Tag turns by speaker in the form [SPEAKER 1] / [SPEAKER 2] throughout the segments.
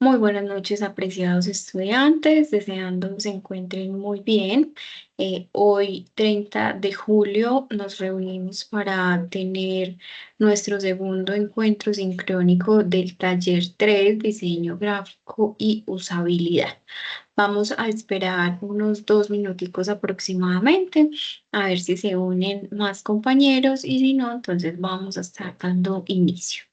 [SPEAKER 1] Muy buenas noches, apreciados estudiantes, deseando se encuentren muy bien. Hoy, 30 de julio, nos reunimos para tener nuestro segundo encuentro sincrónico del taller 3, diseño gráfico y usabilidad. Vamos a esperar unos 2 minuticos aproximadamente, a ver si se unen más compañeros y si no, entonces vamos a estar dando inicio.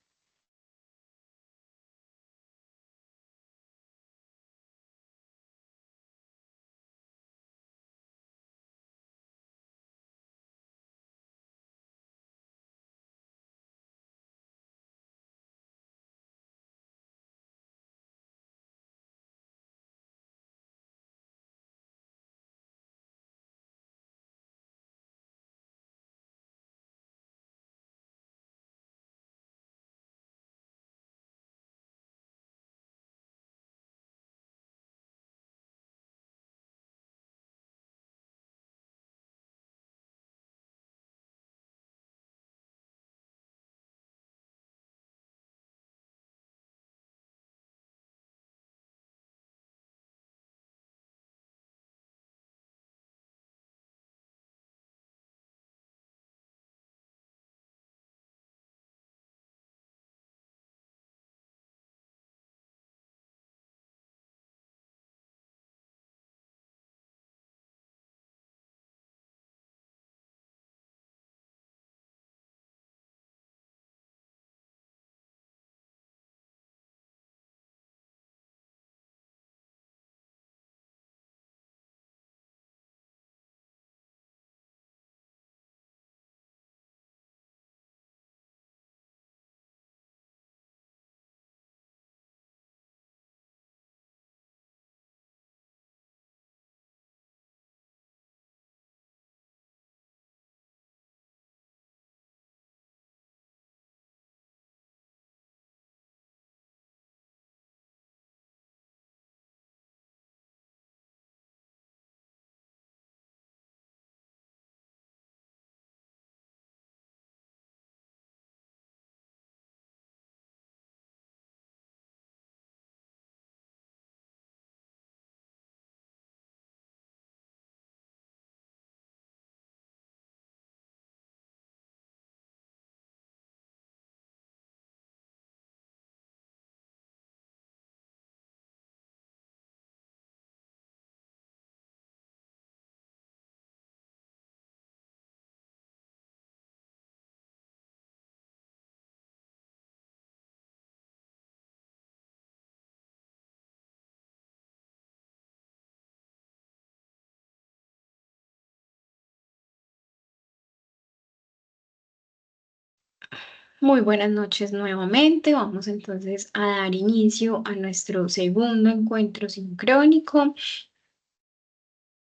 [SPEAKER 1] Muy buenas noches nuevamente. Vamos entonces a dar inicio a nuestro segundo encuentro sincrónico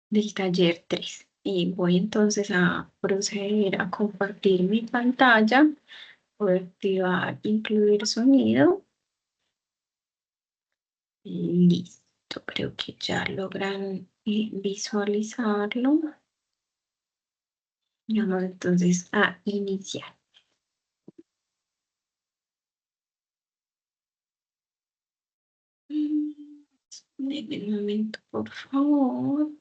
[SPEAKER 1] del taller 3. Y voy entonces a proceder a compartir mi pantalla. Voy a activar incluir sonido. Y listo, creo que ya logran visualizarlo. Vamos entonces a iniciar. Denme un momento, por favor.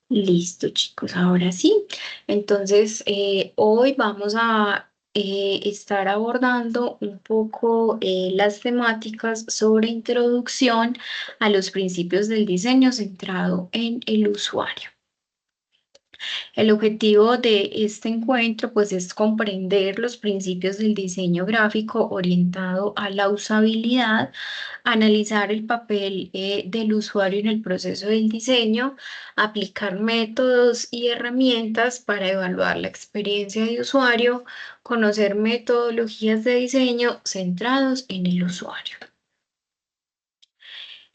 [SPEAKER 1] Listo, chicos, ahora sí. Entonces, hoy vamos a estar abordando un poco las temáticas sobre introducción a los principios del diseño centrado en el usuario. El objetivo de este encuentro, pues, es comprender los principios del diseño gráfico orientado a la usabilidad, analizar el papel del usuario en el proceso del diseño, aplicar métodos y herramientas para evaluar la experiencia de usuario, conocer metodologías de diseño centrados en el usuario.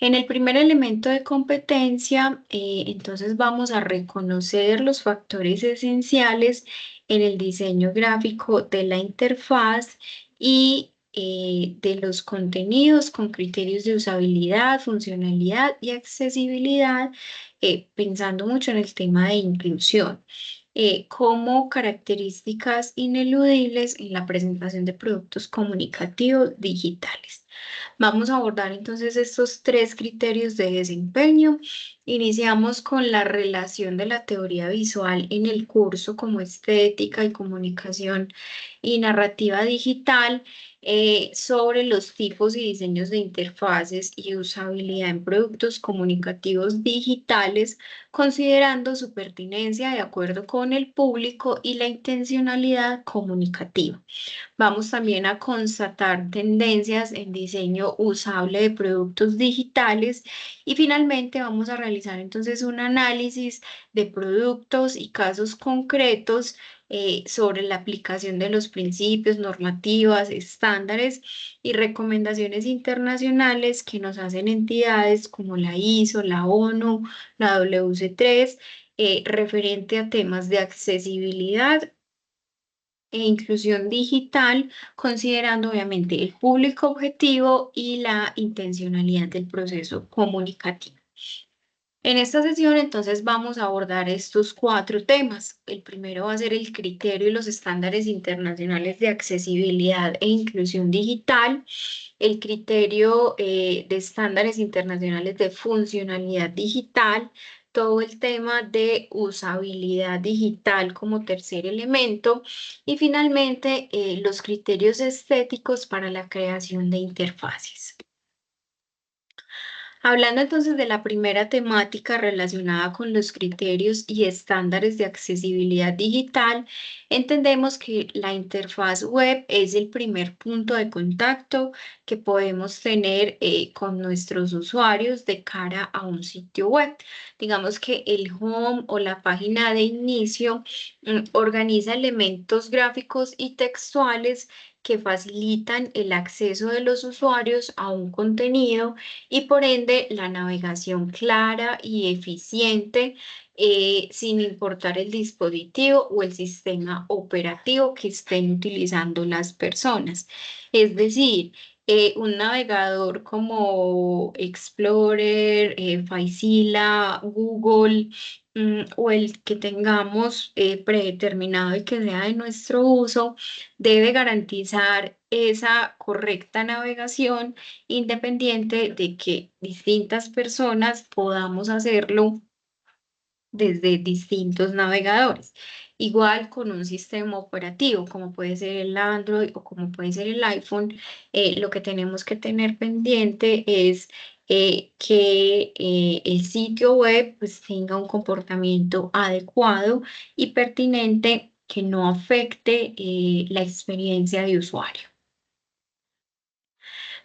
[SPEAKER 1] En el primer elemento de competencia, entonces vamos a reconocer los factores esenciales en el diseño gráfico de la interfaz y de los contenidos con criterios de usabilidad, funcionalidad y accesibilidad, pensando mucho en el tema de inclusión, como características ineludibles en la presentación de productos comunicativos digitales. Vamos a abordar entonces estos tres criterios de desempeño. Iniciamos con la relación de la teoría visual en el curso como estética y comunicación y narrativa digital, sobre los tipos y diseños de interfaces y usabilidad en productos comunicativos digitales, considerando su pertinencia de acuerdo con el público y la intencionalidad comunicativa. Vamos también a constatar tendencias en diseño usable de productos digitales y finalmente vamos a realizar entonces un análisis de productos y casos concretos, sobre la aplicación de los principios, normativas, estándares y recomendaciones internacionales que nos hacen entidades como la ISO, la ONU, la WC3, referente a temas de accesibilidad e inclusión digital, considerando obviamente el público objetivo y la intencionalidad del proceso comunicativo. En esta sesión, entonces, vamos a abordar estos cuatro temas. El primero va a ser el criterio y los estándares internacionales de accesibilidad e inclusión digital, el criterio, de estándares internacionales de funcionalidad digital, todo el tema de usabilidad digital como tercer elemento y finalmente, los criterios estéticos para la creación de interfaces. Hablando entonces de la primera temática relacionada con los criterios y estándares de accesibilidad digital, entendemos que la interfaz web es el primer punto de contacto que podemos tener, con nuestros usuarios de cara a un sitio web. Digamos que el home o la página de inicio, organiza elementos gráficos y textuales que facilitan el acceso de los usuarios a un contenido y por ende la navegación clara y eficiente, sin importar el dispositivo o el sistema operativo que estén utilizando las personas. Es decir, un navegador como Explorer, Filezilla, Google, o el que tengamos, predeterminado y que sea de nuestro uso, debe garantizar esa correcta navegación independiente de que distintas personas podamos hacerlo desde distintos navegadores. Igual con un sistema operativo, como puede ser el Android o como puede ser el iPhone, lo que tenemos que tener pendiente es, que, el sitio web pues, tenga un comportamiento adecuado y pertinente que no afecte, la experiencia de usuario.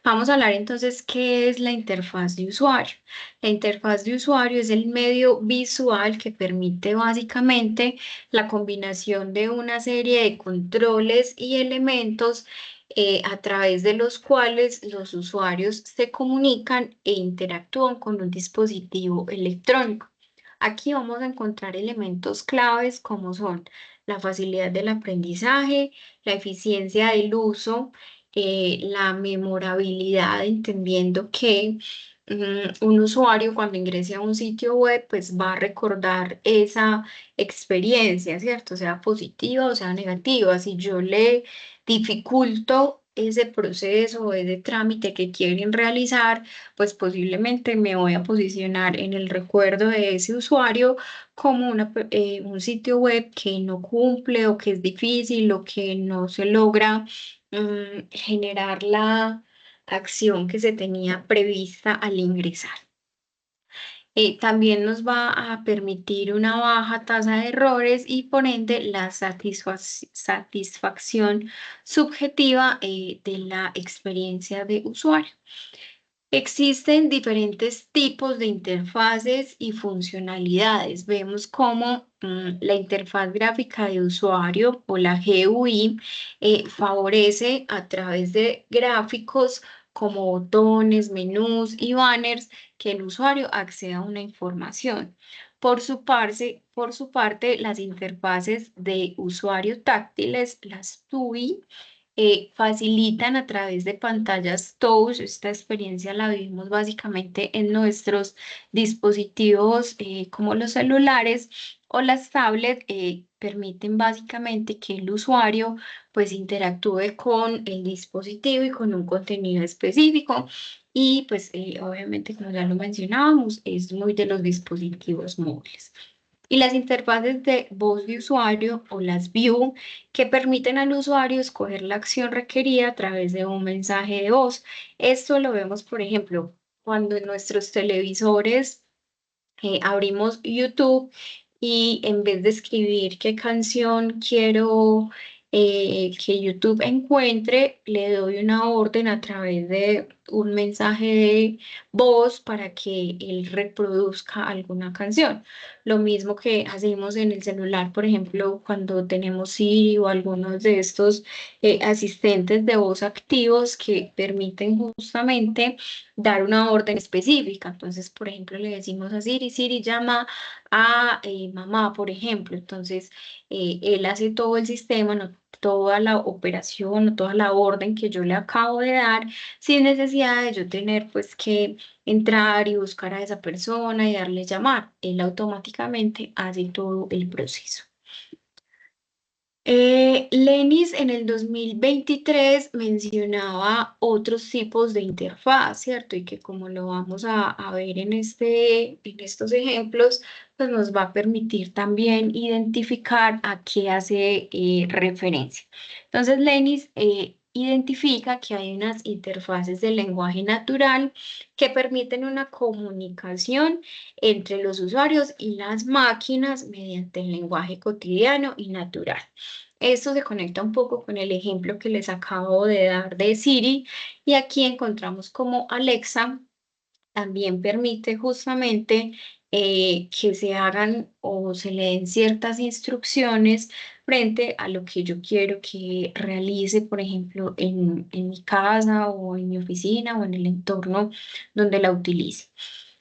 [SPEAKER 1] Vamos a hablar entonces qué es la interfaz de usuario. La interfaz de usuario es el medio visual que permite básicamente la combinación de una serie de controles y elementos, a través de los cuales los usuarios se comunican e interactúan con un dispositivo electrónico. Aquí vamos a encontrar elementos claves como son la facilidad del aprendizaje, la eficiencia del uso, la memorabilidad, entendiendo que, un usuario cuando ingrese a un sitio web, pues va a recordar esa experiencia, ¿cierto? Sea positiva o sea negativa. Si yo le dificulto ese proceso o ese trámite que quieren realizar, pues posiblemente me voy a posicionar en el recuerdo de ese usuario como un sitio web que no cumple o que es difícil o que no se logra, generar la acción que se tenía prevista al ingresar. También nos va a permitir una baja tasa de errores y por ende la satisfacción subjetiva, de la experiencia de usuario. Existen diferentes tipos de interfaces y funcionalidades. Vemos cómo, la interfaz gráfica de usuario o la GUI, favorece a través de gráficos como botones, menús y banners que el usuario acceda a una información. Por su parte, las interfaces de usuario táctiles, las TUI, facilitan a través de pantallas touch. Esta experiencia la vivimos básicamente en nuestros dispositivos como los celulares o las tablets. Permiten básicamente que el usuario pues interactúe con el dispositivo y con un contenido específico. Y pues obviamente, como ya lo mencionábamos, es muy de los dispositivos móviles. Y las interfaces de voz de usuario o las View, que permiten al usuario escoger la acción requerida a través de un mensaje de voz. Esto lo vemos, por ejemplo, cuando en nuestros televisores abrimos YouTube y en vez de escribir qué canción quiero que YouTube encuentre, le doy una orden a través de un mensaje de voz para que él reproduzca alguna canción. Lo mismo que hacemos en el celular, por ejemplo, cuando tenemos Siri o algunos de estos asistentes de voz activos que permiten justamente dar una orden específica. Entonces, por ejemplo, le decimos a Siri, Siri llama a mamá, por ejemplo. Entonces, él hace todo el sistema, no toda la operación o toda la orden que yo le acabo de dar, sin necesidad de yo tener pues que entrar y buscar a esa persona y darle llamar. Él automáticamente hace todo el proceso. Lenis en el 2023 mencionaba otros tipos de interfaz, ¿cierto? Y que como lo vamos a ver en estos ejemplos, pues nos va a permitir también identificar a qué hace referencia. Entonces, Lenis identifica que hay unas interfaces de lenguaje natural que permiten una comunicación entre los usuarios y las máquinas mediante el lenguaje cotidiano y natural. Esto se conecta un poco con el ejemplo que les acabo de dar de Siri, y aquí encontramos como Alexa también permite justamente que se hagan o se le den ciertas instrucciones frente a lo que yo quiero que realice, por ejemplo, en mi casa o en mi oficina o en el entorno donde la utilice.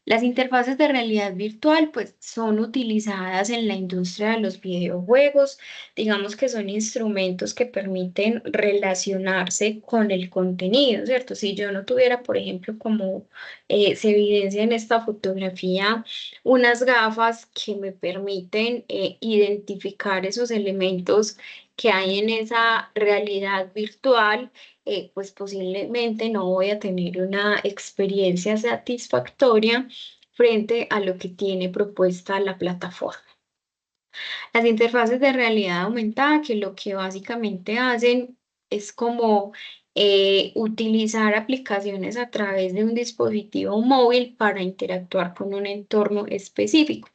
[SPEAKER 1] Las interfaces de realidad virtual pues son utilizadas en la industria de los videojuegos. Digamos que son instrumentos que permiten relacionarse con el contenido, ¿cierto? Si yo no tuviera, por ejemplo, como se evidencia en esta fotografía, unas gafas que me permiten identificar esos elementos que hay en esa realidad virtual, pues posiblemente no voy a tener una experiencia satisfactoria frente a lo que tiene propuesta la plataforma. Las interfaces de realidad aumentada, que lo que básicamente hacen es como utilizar aplicaciones a través de un dispositivo móvil para interactuar con un entorno específico.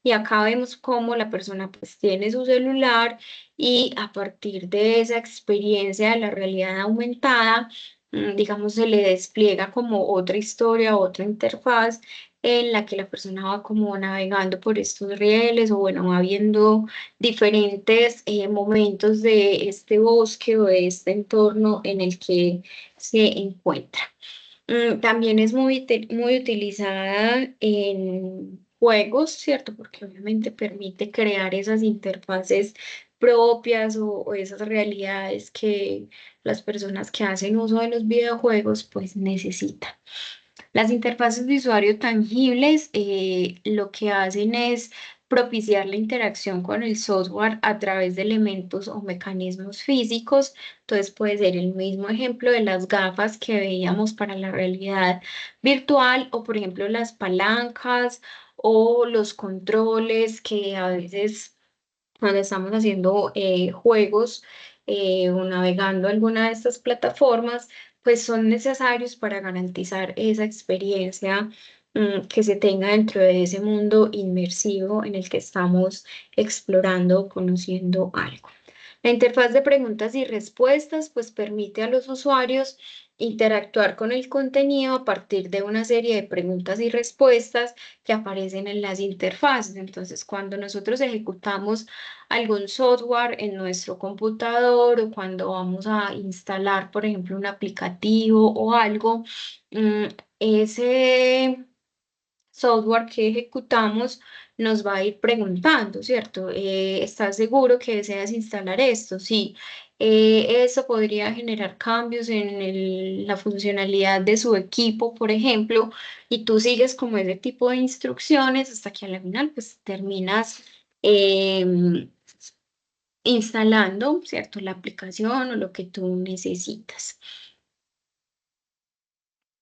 [SPEAKER 1] Y acá vemos cómo la persona pues tiene su celular y a partir de esa experiencia de la realidad aumentada, digamos, se le despliega como otra historia, otra interfaz en la que la persona va como navegando por estos rieles o bueno, va viendo diferentes momentos de este bosque o de este entorno en el que se encuentra. También es muy utilizada en juegos, ¿cierto? Porque obviamente permite crear esas interfaces propias o esas realidades que las personas que hacen uso de los videojuegos pues necesitan. Las interfaces de usuario tangibles lo que hacen es propiciar la interacción con el software a través de elementos o mecanismos físicos. Entonces puede ser el mismo ejemplo de las gafas que veíamos para la realidad virtual o por ejemplo las palancas o los controles que a veces cuando estamos haciendo juegos o navegando alguna de estas plataformas, pues son necesarios para garantizar esa experiencia que se tenga dentro de ese mundo inmersivo en el que estamos explorando o conociendo algo. La interfaz de preguntas y respuestas pues permite a los usuarios interactuar con el contenido a partir de una serie de preguntas y respuestas que aparecen en las interfaces. Entonces, cuando nosotros ejecutamos algún software en nuestro computador o cuando vamos a instalar, por ejemplo, un aplicativo o algo, mm, ese software que ejecutamos nos va a ir preguntando, ¿cierto? ¿Estás seguro que deseas instalar esto? Sí. Eso podría generar cambios en la funcionalidad de su equipo, por ejemplo, y tú sigues como ese tipo de instrucciones hasta que al final pues terminas em, instalando, ¿cierto? La aplicación o lo que tú necesitas.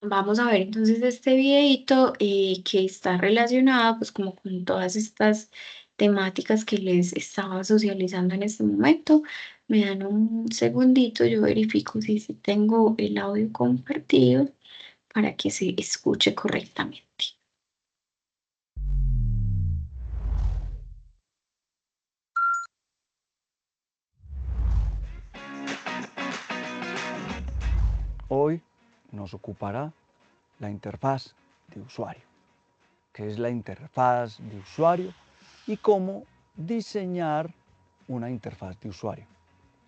[SPEAKER 1] Vamos a ver entonces este videito que está relacionado pues como con todas estas temáticas que les estaba socializando en este momento. Me dan un segundito, yo verifico si tengo el audio compartido para que se escuche correctamente.
[SPEAKER 2] Hoy nos ocupará la interfaz de usuario, qué es la interfaz de usuario y cómo diseñar una interfaz de usuario.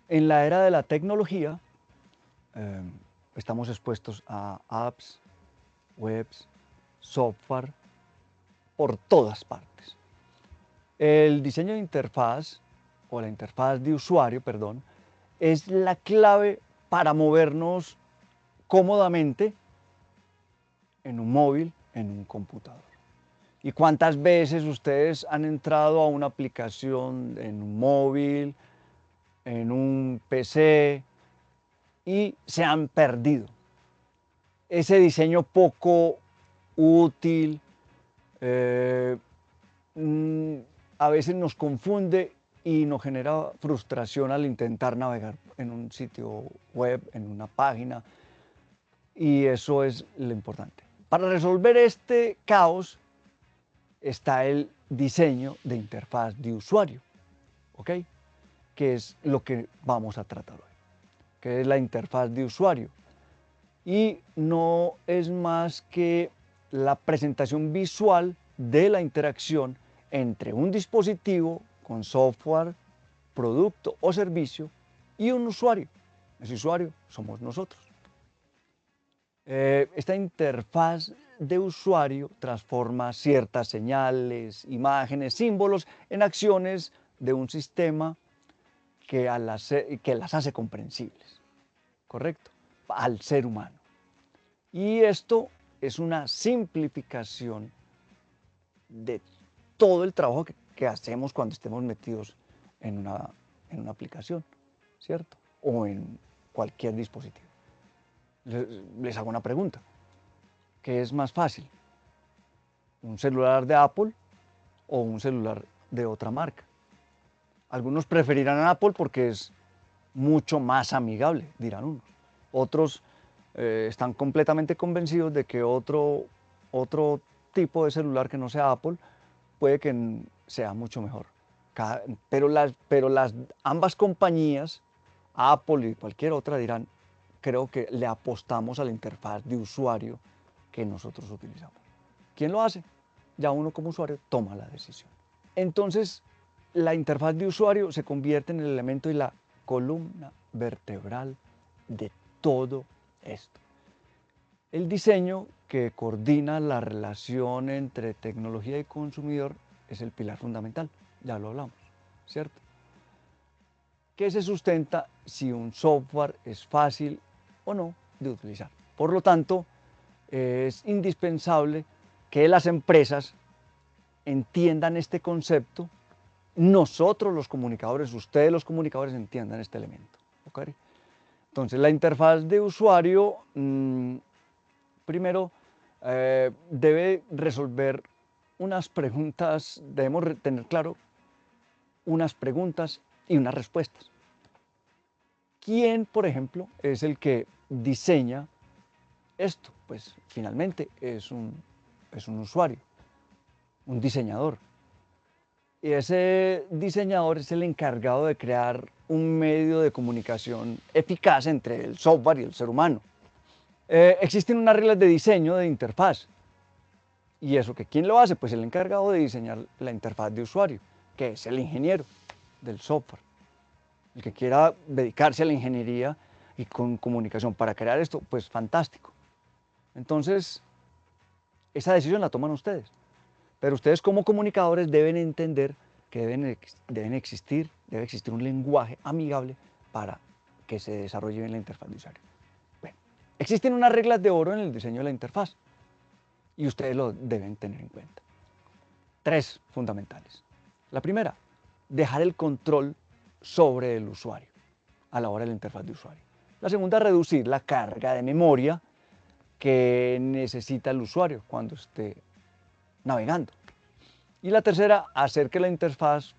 [SPEAKER 2] En la era de la tecnología eh, estamos expuestos a apps, webs, software por todas partes. El diseño de interfaz o la interfaz de usuario, perdón, es la clave para movernos cómodamente en un móvil, en un computador. ¿Y cuántas veces ustedes han entrado a una aplicación en un móvil, en un PC y se han perdido? Ese diseño poco útil, eh, mm, a veces nos confunde y nos genera frustración al intentar navegar en un sitio web, en una página, y eso es lo importante. Para resolver este caos está el diseño de interfaz de usuario, ¿ok? Que es lo que vamos a tratar hoy, que es la interfaz de usuario. Y no es más que la presentación visual de la interacción entre un dispositivo con software, producto o servicio y un usuario. Ese usuario somos nosotros. Esta interfaz de usuario transforma ciertas señales, imágenes, símbolos en acciones de un sistema que las hace comprensibles, ¿correcto? Al ser humano. Y esto es una simplificación de todo el trabajo que hacemos cuando estemos metidos en una aplicación, ¿cierto? O en cualquier dispositivo. Les hago una pregunta. ¿Qué es más fácil? ¿Un celular de Apple o un celular de otra marca? Algunos preferirán Apple porque es mucho más amigable, dirán unos. Otros están completamente convencidos de que otro tipo de celular que no sea Apple puede que sea mucho mejor. Pero ambas compañías, Apple y cualquier otra, dirán, creo que le apostamos a la interfaz de usuario que nosotros utilizamos. ¿Quién lo hace? Ya uno como usuario toma la decisión. Entonces, la interfaz de usuario se convierte en el elemento y la columna vertebral de todo esto. El diseño que coordina la relación entre tecnología y consumidor es el pilar fundamental, ya lo hablamos, ¿cierto? Que se sustenta si un software es fácil o no de utilizar. Por lo tanto, es indispensable que las empresas entiendan este concepto, nosotros los comunicadores, ustedes los comunicadores entiendan este elemento. ¿Okay? Entonces, la interfaz de usuario, primero, debe resolver unas preguntas, debemos tener claro unas preguntas y unas respuestas. ¿Quién, por ejemplo, es el que diseña esto? Pues finalmente es un usuario, un diseñador. Y ese diseñador es el encargado de crear un medio de comunicación eficaz entre el software y el ser humano. Existen unas reglas de diseño de interfaz. ¿Y eso que quién lo hace? Pues el encargado de diseñar la interfaz de usuario, que es el ingeniero del software. El que quiera dedicarse a la ingeniería y con comunicación para crear esto, pues fantástico. Entonces, esa decisión la toman ustedes. Pero ustedes como comunicadores deben entender que debe existir un lenguaje amigable para que se desarrolle bien la interfaz de usuario. Bueno, existen unas reglas de oro en el diseño de la interfaz y ustedes lo deben tener en cuenta. 3 fundamentales. La primera, dejar el control sobre el usuario a la hora de la interfaz de usuario. La segunda, reducir la carga de memoria que necesita el usuario cuando esté navegando. Y la tercera, hacer que la interfaz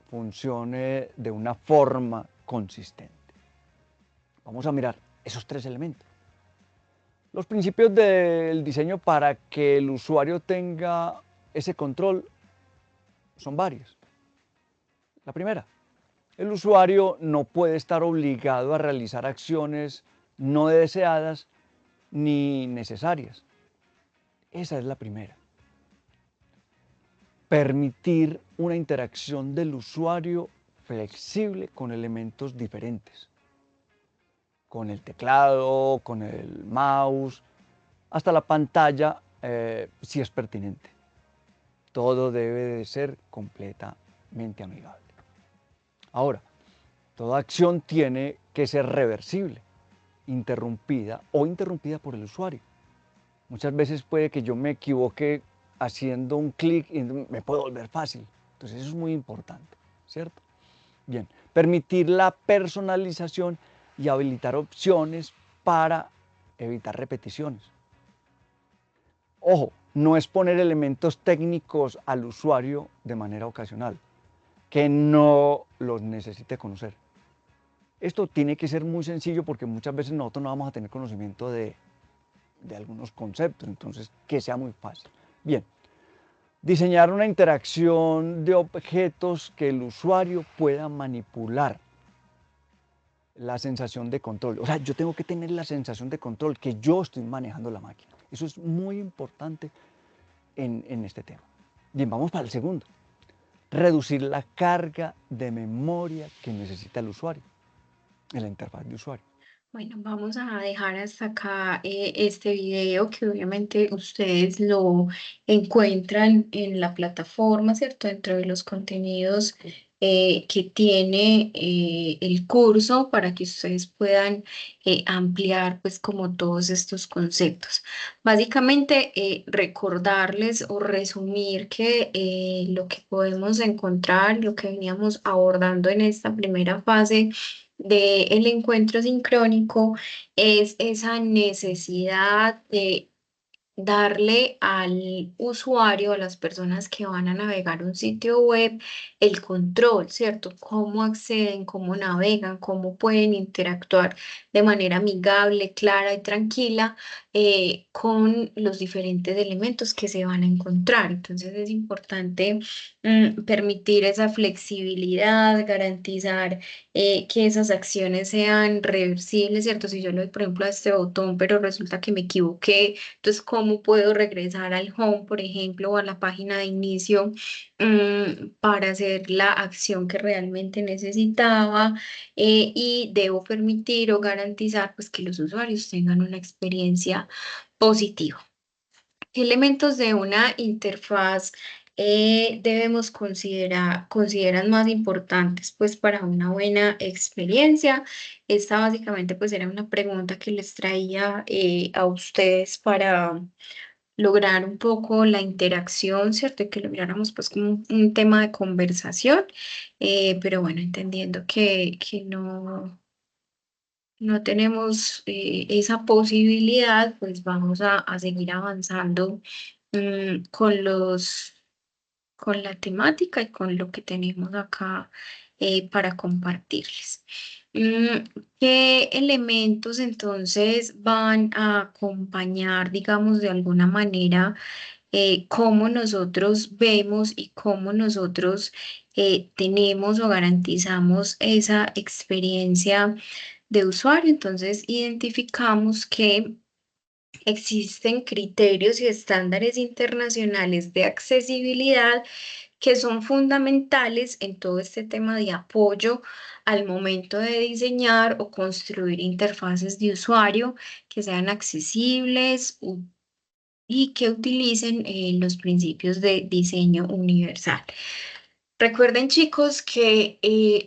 [SPEAKER 2] funcione de una forma consistente. Vamos a mirar esos 3 elementos. Los principios del diseño para que el usuario tenga ese control son varios. La primera, el usuario no puede estar obligado a realizar acciones no deseadas ni necesarias. Esa es la primera. Permitir una interacción del usuario flexible con elementos diferentes, con el teclado, con el mouse, hasta la pantalla, si es pertinente. Todo debe de ser completamente amigable. Ahora, toda acción tiene que ser reversible, interrumpida o interrumpida por el usuario. Muchas veces puede que yo me equivoque haciendo un clic y me puede volver fácil. Entonces eso es muy importante, ¿cierto? Bien, permitir la personalización y habilitar opciones para evitar repeticiones. Ojo, no es poner elementos técnicos al usuario de manera ocasional, que no los necesite conocer. Esto tiene que ser muy sencillo porque muchas veces nosotros no vamos a tener conocimiento de algunos conceptos, entonces que sea muy fácil. Bien, diseñar una interacción de objetos que el usuario pueda manipular. La sensación de control, o sea, yo tengo que tener la sensación de control, que yo estoy manejando la máquina. Eso es muy importante en este tema. Bien, vamos para el segundo. Reducir la carga de memoria que necesita el usuario en la interfaz de usuario.
[SPEAKER 1] Bueno, vamos a dejar hasta acá este video que obviamente ustedes lo encuentran en la plataforma, ¿cierto? Dentro de los contenidos que tiene el curso para que ustedes puedan ampliar pues como todos estos conceptos. Básicamente recordarles o resumir que lo que podemos encontrar, lo que veníamos abordando en esta primera fase, del encuentro sincrónico es esa necesidad de darle al usuario, a las personas que van a navegar un sitio web, el control, ¿cierto? Cómo acceden, cómo navegan, cómo pueden interactuar de manera amigable, clara y tranquila con los diferentes elementos que se van a encontrar. Entonces es importante permitir esa flexibilidad, garantizar que esas acciones sean reversibles, ¿cierto? Si yo le doy, por ejemplo, a este botón, pero resulta que me equivoqué, entonces, ¿cómo puedo regresar al home, por ejemplo, o a la página de inicio para hacer la acción que realmente necesitaba? Y debo permitir o garantizar pues, que los usuarios tengan una experiencia positiva. ¿Qué elementos de una interfaz debemos consideran más importantes pues para una buena experiencia? Esta básicamente pues era una pregunta que les traía a ustedes para lograr un poco la interacción, ¿cierto? Y que lo miráramos pues como un tema de conversación, pero bueno, entendiendo que no tenemos esa posibilidad, pues vamos a seguir avanzando con con la temática y con lo que tenemos acá para compartirles. Mm, ¿Qué elementos entonces van a acompañar, digamos, de alguna manera, cómo nosotros vemos y cómo nosotros tenemos o garantizamos esa experiencia de usuario? Entonces, identificamos que existen criterios y estándares internacionales de accesibilidad que son fundamentales en todo este tema de apoyo al momento de diseñar o construir interfaces de usuario que sean accesibles y que utilicen los principios de diseño universal. Recuerden, chicos, que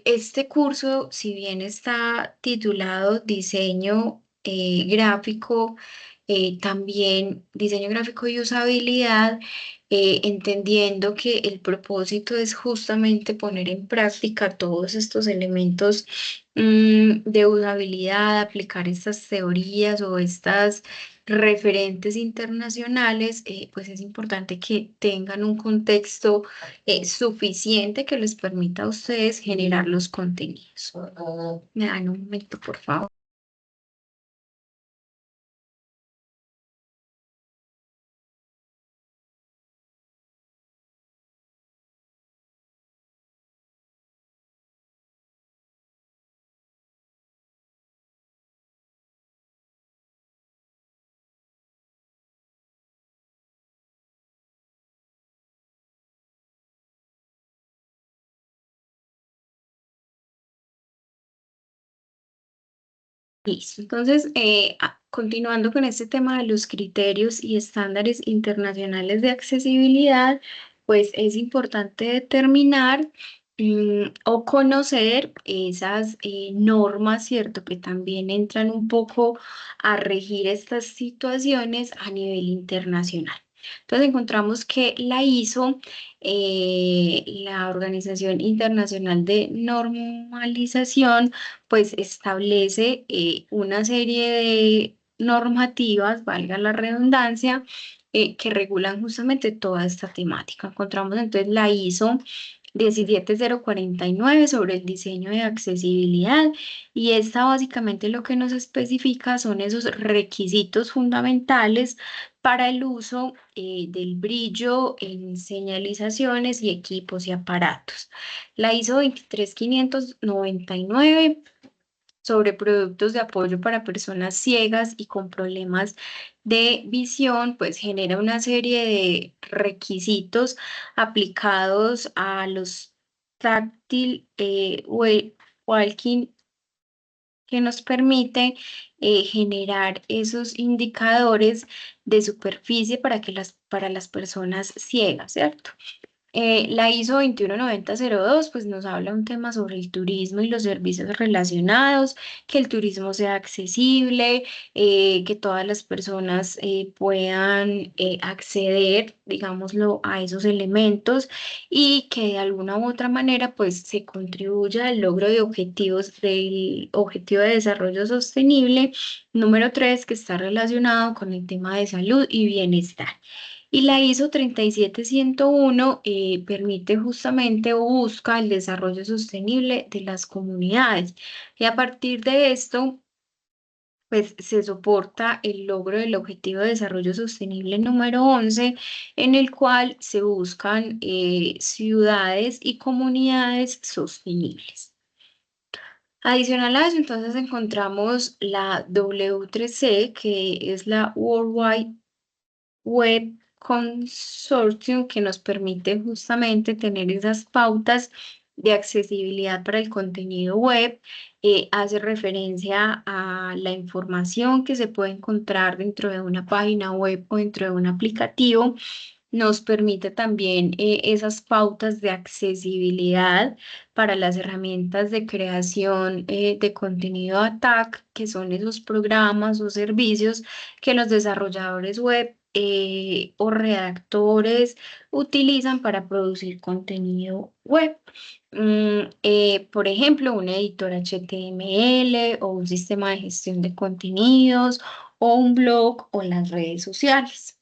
[SPEAKER 1] este curso, si bien está titulado Diseño Gráfico, también diseño gráfico y usabilidad, entendiendo que el propósito es justamente poner en práctica todos estos elementos de usabilidad, aplicar estas teorías o estas referentes internacionales, pues es importante que tengan un contexto suficiente que les permita a ustedes generar los contenidos. Me dan un momento, por favor. Listo. Entonces, continuando con este tema de los criterios y estándares internacionales de accesibilidad, pues es importante determinar o conocer esas normas, ¿cierto? Que también entran un poco a regir estas situaciones a nivel internacional. Entonces encontramos que la ISO, la Organización Internacional de Normalización, pues establece una serie de normativas, valga la redundancia, que regulan justamente toda esta temática. Encontramos entonces la ISO 17049 sobre el diseño de accesibilidad, y esta básicamente lo que nos especifica son esos requisitos fundamentales para el uso del brillo en señalizaciones y equipos y aparatos. La ISO 23599 sobre productos de apoyo para personas ciegas y con problemas de visión, pues genera una serie de requisitos aplicados a los táctil walking, que nos permite generar esos indicadores de superficie para las personas ciegas, ¿cierto? La ISO 21902 pues nos habla un tema sobre el turismo y los servicios relacionados, que el turismo sea accesible, que todas las personas puedan acceder, digámoslo, a esos elementos, y que de alguna u otra manera pues se contribuya al logro de objetivos del Objetivo de Desarrollo Sostenible número 3, que está relacionado con el tema de salud y bienestar. Y la ISO 37101 permite justamente o busca el desarrollo sostenible de las comunidades. Y a partir de esto, pues se soporta el logro del Objetivo de Desarrollo Sostenible número 11, en el cual se buscan ciudades y comunidades sostenibles. Adicional a eso, entonces encontramos la W3C, que es la Worldwide Web Consortium, que nos permite justamente tener esas pautas de accesibilidad para el contenido web. Hace referencia a la información que se puede encontrar dentro de una página web o dentro de un aplicativo. Nos permite también esas pautas de accesibilidad para las herramientas de creación de contenido ATAC, que son esos programas o servicios que los desarrolladores web o redactores utilizan para producir contenido web. Por ejemplo, un editor HTML o un sistema de gestión de contenidos o un blog o las redes sociales.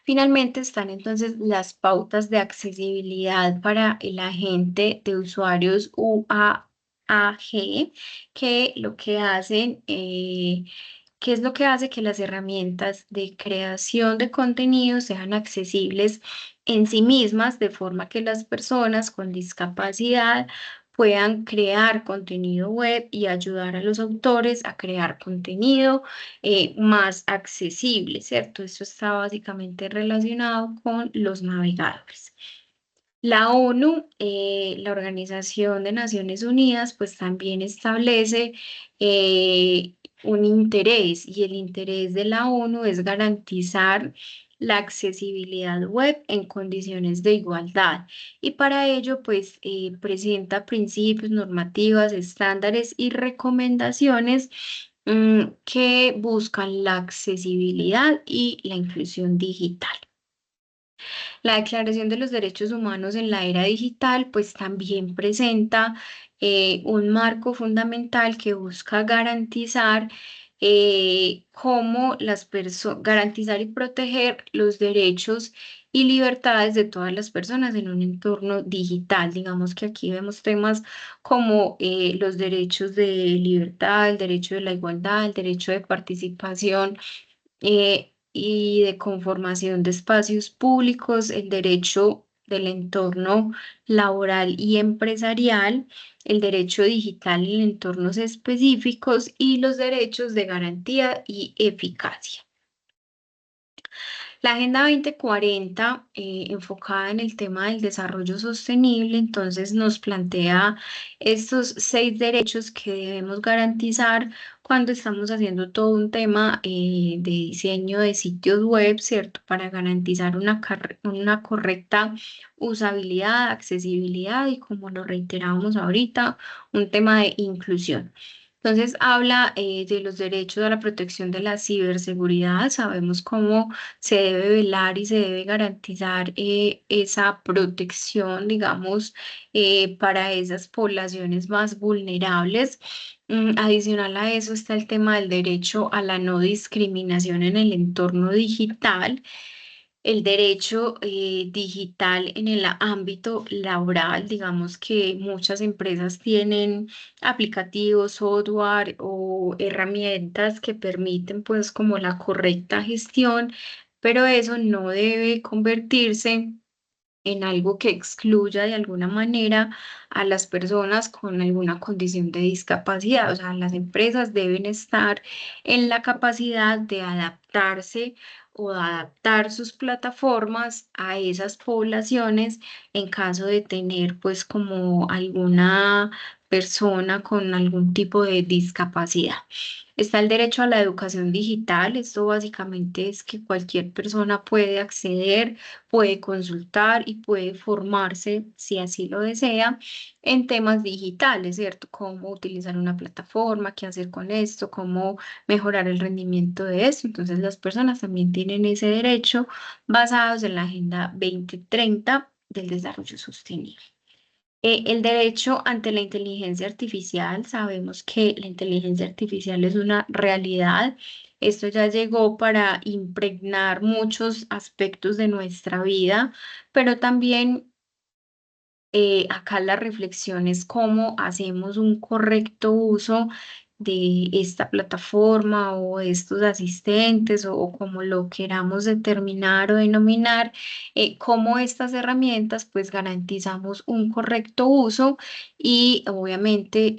[SPEAKER 1] Finalmente están entonces las pautas de accesibilidad para el agente de usuarios UAAG, que lo que hacen, ¿qué es lo que hace que las herramientas de creación de contenidos sean accesibles en sí mismas, de forma que las personas con discapacidad puedan crear contenido web y ayudar a los autores a crear contenido más accesible, ¿cierto? Esto está básicamente relacionado con los navegadores. La ONU, la Organización de Naciones Unidas, pues también establece un interés, y el interés de la ONU es garantizar la accesibilidad web en condiciones de igualdad. Y para ello, pues, presenta principios, normativas, estándares y recomendaciones que buscan la accesibilidad y la inclusión digital. La Declaración de los Derechos Humanos en la Era Digital, pues también presenta un marco fundamental que busca garantizar garantizar y proteger los derechos y libertades de todas las personas en un entorno digital. Digamos que aquí vemos temas como los derechos de libertad, el derecho de la igualdad, el derecho de participación y de conformación de espacios públicos, el derecho del entorno laboral y empresarial, el derecho digital en entornos específicos y los derechos de garantía y eficacia. La Agenda 2040, enfocada en el tema del desarrollo sostenible, entonces nos plantea estos 6 derechos que debemos garantizar cuando estamos haciendo todo un tema de diseño de sitios web, ¿cierto? Para garantizar una correcta usabilidad, accesibilidad y, como lo reiterábamos ahorita, un tema de inclusión. Entonces habla de los derechos a la protección de la ciberseguridad. Sabemos cómo se debe velar y se debe garantizar esa protección, digamos, para esas poblaciones más vulnerables. Adicional a eso está el tema del derecho a la no discriminación en el entorno digital, el derecho digital en el ámbito laboral. Digamos que muchas empresas tienen aplicativos, software o herramientas que permiten pues como la correcta gestión, pero eso no debe convertirse en algo que excluya de alguna manera a las personas con alguna condición de discapacidad. O sea, las empresas deben estar en la capacidad de adaptarse o adaptar sus plataformas a esas poblaciones en caso de tener pues como alguna persona con algún tipo de discapacidad. Está el derecho a la educación digital. Esto básicamente es que cualquier persona puede acceder, puede consultar y puede formarse, si así lo desea, en temas digitales, ¿cierto? Cómo utilizar una plataforma, qué hacer con esto, cómo mejorar el rendimiento de esto. Entonces, las personas también tienen ese derecho basados en la Agenda 2030 del Desarrollo Sostenible. El derecho ante la inteligencia artificial. Sabemos que la inteligencia artificial es una realidad. Esto ya llegó para impregnar muchos aspectos de nuestra vida, pero también acá la reflexión es cómo hacemos un correcto uso de esta plataforma o estos asistentes o como lo queramos determinar o denominar, cómo estas herramientas pues garantizamos un correcto uso y obviamente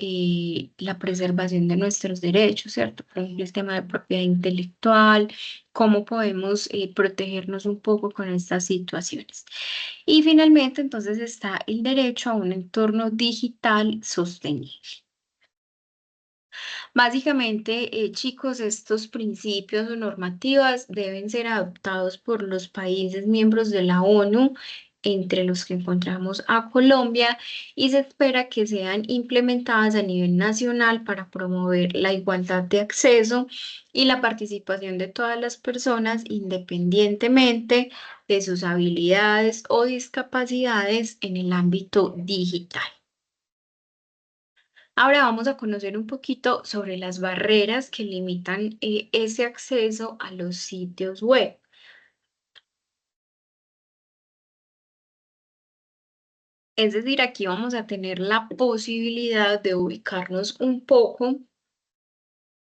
[SPEAKER 1] la preservación de nuestros derechos, ¿cierto? Por ejemplo, el tema de propiedad intelectual, cómo podemos protegernos un poco con estas situaciones. Y finalmente, entonces está el derecho a un entorno digital sostenible. Básicamente, chicos, estos principios o normativas deben ser adoptados por los países miembros de la ONU, entre los que encontramos a Colombia, y se espera que sean implementadas a nivel nacional para promover la igualdad de acceso y la participación de todas las personas, independientemente de sus habilidades o discapacidades en el ámbito digital. Ahora vamos a conocer un poquito sobre las barreras que limitan ese acceso a los sitios web. Es decir, aquí vamos a tener la posibilidad de ubicarnos un poco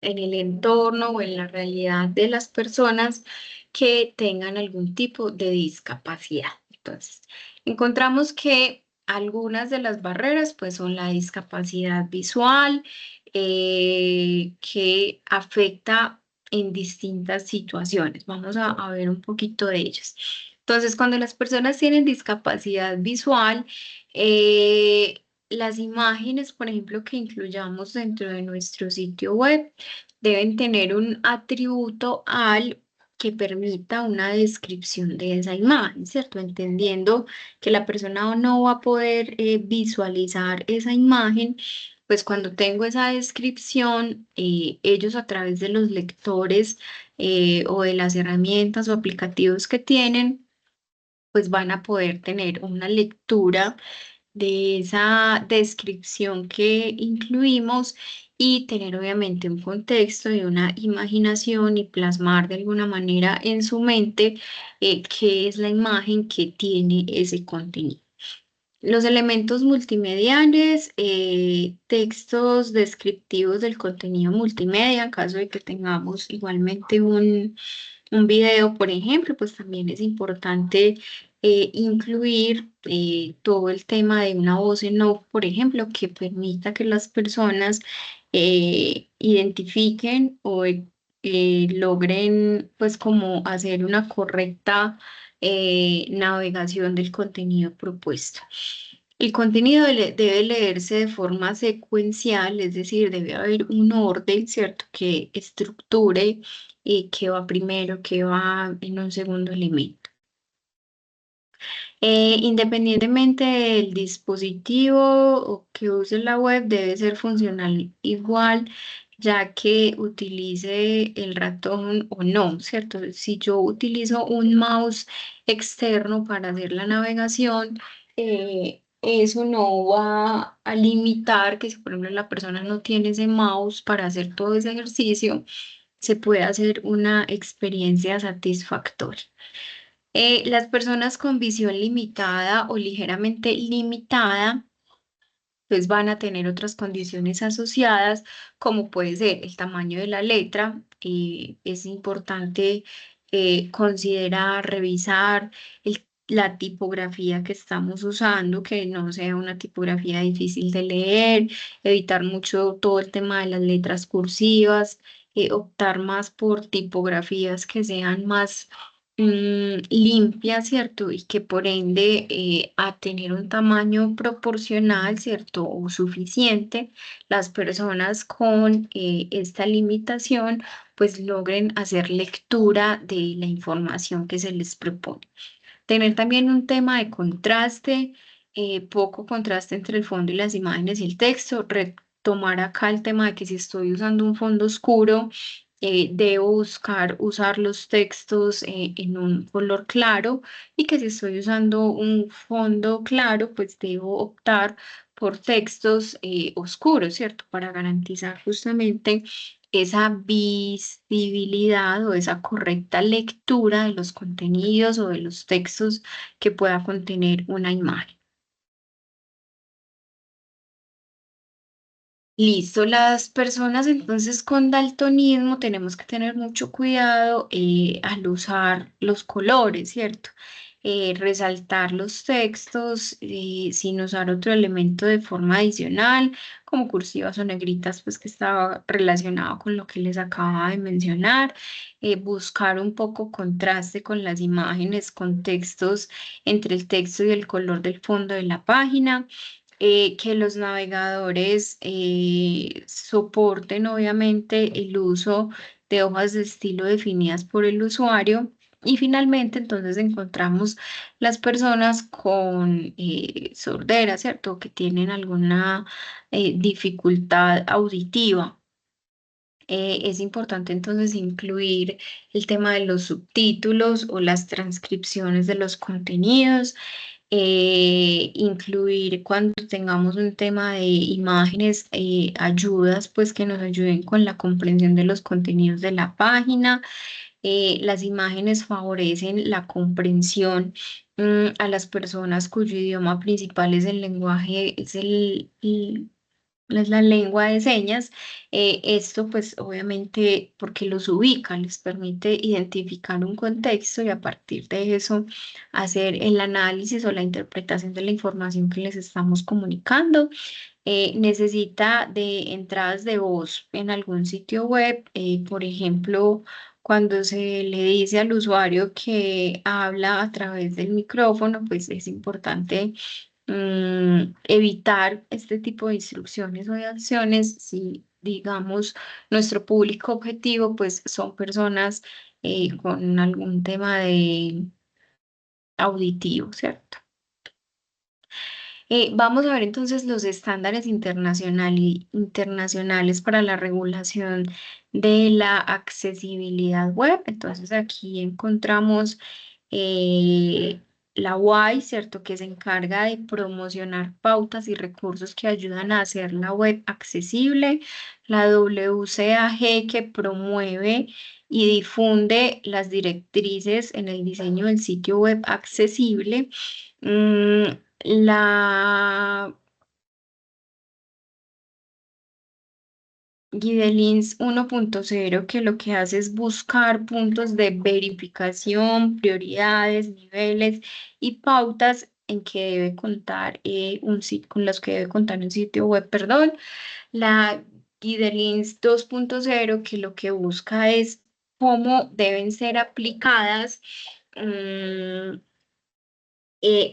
[SPEAKER 1] en el entorno o en la realidad de las personas que tengan algún tipo de discapacidad. Entonces, encontramos que algunas de las barreras pues son la discapacidad visual, que afecta en distintas situaciones. Vamos a ver un poquito de ellas. Entonces, cuando las personas tienen discapacidad visual, las imágenes, por ejemplo, que incluyamos dentro de nuestro sitio web, deben tener un atributo al que permita una descripción de esa imagen, ¿cierto? Entendiendo que la persona no va a poder visualizar esa imagen, pues cuando tengo esa descripción, ellos a través de los lectores o de las herramientas o aplicativos que tienen, pues van a poder tener una lectura de esa descripción que incluimos y tener obviamente un contexto y una imaginación y plasmar de alguna manera en su mente qué es la imagen que tiene ese contenido. Los elementos multimediales, textos descriptivos del contenido multimedia, en caso de que tengamos igualmente un video, por ejemplo, pues también es importante incluir todo el tema de una voz en off, por ejemplo, que permita que las personas identifiquen o logren pues como hacer una correcta navegación del contenido propuesto. El contenido debe leerse de forma secuencial, es decir, debe haber un orden, ¿cierto? Que estructure qué va primero, qué va en un segundo elemento. Independientemente del dispositivo o que use la web, debe ser funcional igual, ya que utilice el ratón o no, ¿cierto? Si yo utilizo un mouse externo para hacer la navegación, eso no va a limitar que si, por ejemplo, la persona no tiene ese mouse para hacer todo ese ejercicio, se puede hacer una experiencia satisfactoria. Las personas con visión limitada o ligeramente limitada, pues van a tener otras condiciones asociadas, como puede ser el tamaño de la letra. Es importante considerar, revisar la tipografía que estamos usando, que no sea una tipografía difícil de leer, evitar mucho todo el tema de las letras cursivas, optar más por tipografías que sean más limpia, ¿cierto? Y que por ende a tener un tamaño proporcional, ¿cierto? O suficiente, las personas con esta limitación pues logren hacer lectura de la información que se les propone. Tener también un tema de contraste, poco contraste entre el fondo y las imágenes y el texto. Retomar acá el tema de que si estoy usando un fondo oscuro, debo buscar usar los textos en un color claro y que si estoy usando un fondo claro, pues debo optar por textos oscuros, ¿cierto? Para garantizar justamente esa visibilidad o esa correcta lectura de los contenidos o de los textos que pueda contener una imagen. Listo, las personas entonces con daltonismo tenemos que tener mucho cuidado al usar los colores, ¿cierto? Resaltar los textos sin usar otro elemento de forma adicional, como cursivas o negritas, pues que estaba relacionado con lo que les acababa de mencionar. Buscar un poco contraste con las imágenes, con textos entre el texto y el color del fondo de la página, que los navegadores soporten obviamente el uso de hojas de estilo definidas por el usuario. Y finalmente, entonces encontramos las personas con sordera, ¿cierto? Que tienen alguna dificultad auditiva. Es importante entonces incluir el tema de los subtítulos o las transcripciones de los contenidos, incluir cuando tengamos un tema de imágenes, ayudas pues que nos ayuden con la comprensión de los contenidos de la página. Las imágenes favorecen la comprensión a las personas cuyo idioma principal es el lenguaje, es la lengua de señas. Esto pues obviamente porque los ubica, les permite identificar un contexto y a partir de eso hacer el análisis o la interpretación de la información que les estamos comunicando. Necesita de entradas de voz en algún sitio web, por ejemplo, cuando se le dice al usuario que habla a través del micrófono, pues es importante evitar este tipo de instrucciones o de acciones si, digamos, nuestro público objetivo, pues son personas con algún tema de auditivo, ¿cierto? Vamos a ver entonces los estándares internacionales para la regulación de la accesibilidad web. Entonces aquí encontramos eh, la WAI, ¿cierto? Que se encarga de promocionar pautas y recursos que ayudan a hacer la web accesible. La WCAG que promueve y difunde las directrices en el diseño del sitio web accesible. La Guidelines 1.0 que lo que hace es buscar puntos de verificación, prioridades, niveles y pautas en que debe contar con los que debe contar un sitio web, perdón. La Guidelines 2.0 que lo que busca es cómo deben ser aplicadas